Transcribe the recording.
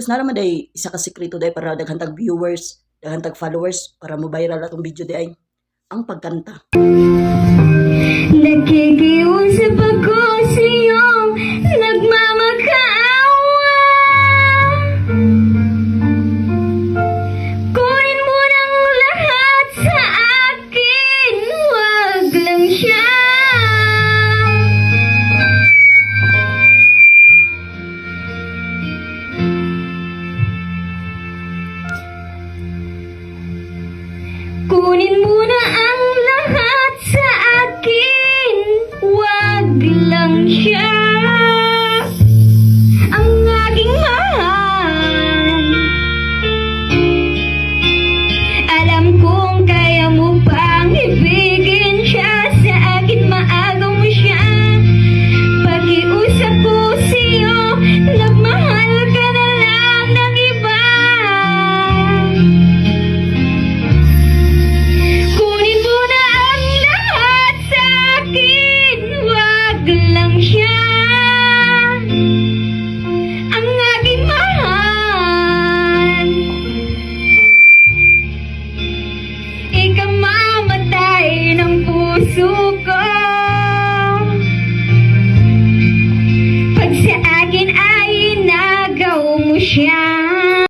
na naman day isa ka sekreto day para daghan tag viewers, daghan tag followers para mo viral atong video day ang pagkanta. Nakikiusap ako sa iyong nagmamakaawa. Kunin mo ng lahat sa akin, wag lang siya. Kunin mo na ang lahat sa akin, wag lang siya. Ang aking mahal, alam kong kaya mo pang ibigin siya. Sa akin maagaw mo siya. Pakiusap ko sa'yo, nagmahal ka na lang ng iba. Kunin mo na ang lahat sa akin, wag lang siya. Ang aking mahal, ikamamatay ng puso ko.